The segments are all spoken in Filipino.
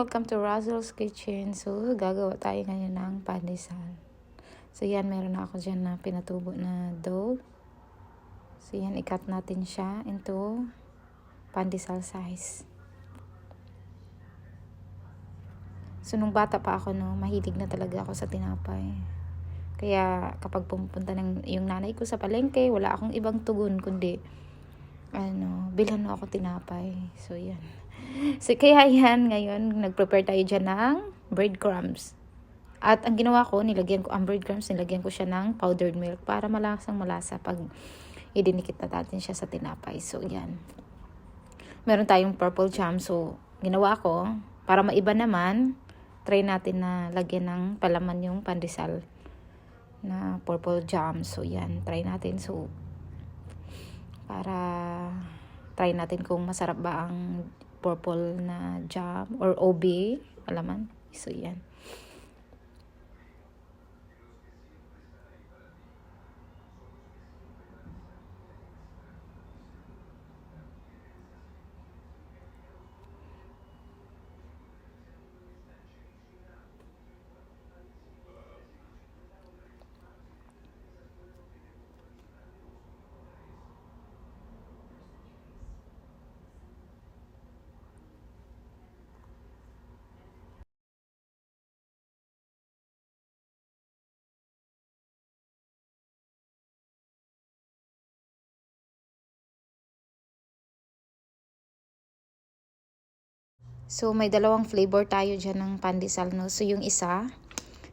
Welcome to Razzle's Kitchen. So, gagawa tayo ngayon ng pandesal. So, yan, meron na ako dyan na pinatubo na dough. So, yan, i-cut natin siya into pandesal size. So, nung bata pa ako, no, mahilig na talaga ako sa tinapay. Kaya, kapag pumupunta yung nanay ko sa palengke, wala akong ibang tugon, kundi, bilhan mo ako tinapay. So, yan. So, kaya yan, ngayon, nag-prepare tayo dyan ng breadcrumbs. At ang ginawa ko, ang breadcrumbs, nilagyan ko siya ng powdered milk para malasang malasa pag idinikit na natin siya sa tinapay. So, yan. Meron tayong purple jam. So, ginawa ko, para maiba naman, try natin na lagyan ng palaman yung pandesal na purple jam. So, yan. Try natin. So, para try natin kung masarap ba ang purple na jam or OB, alaman. So, yan. So, may dalawang flavor tayo dyan ng pandesal, no? So, yung isa,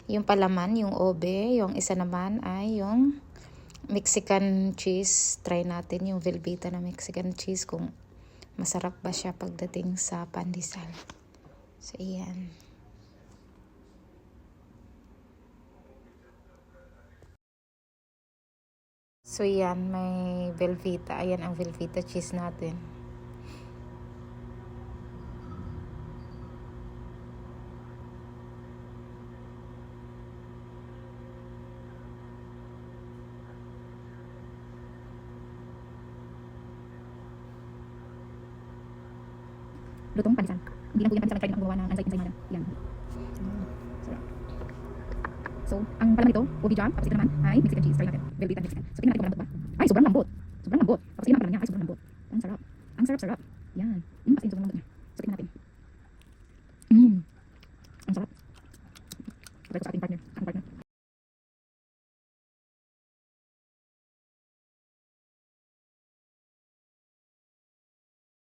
yung palaman, yung obe. Yung isa naman ay yung Mexican cheese. Try natin yung Velveeta na Mexican cheese kung masarap ba siya pagdating sa pandesal. So, iyan. So, yan. May Velveeta. Ayan ang Velveeta cheese natin. Lutong pandesal. Hindi lang po yung pandesal, try din ako gumawa ng anzay madam. Yan. Sarap. So, ang palaman nito, ubi jam, tapos ito naman ay Mexican cheese. Try natin. Velveeta Mexican. So, tingnan natin kung malambot ba. Ay, sobrang lambot. Sobrang lambot. Tapos tingnan ang palaman niya. Ay, sobrang lambot. Ang sarap. Ang sarap-sarap. Yan. As in, sobrang lambot niya. So, tingnan natin. Ang sarap. Try ko sa ating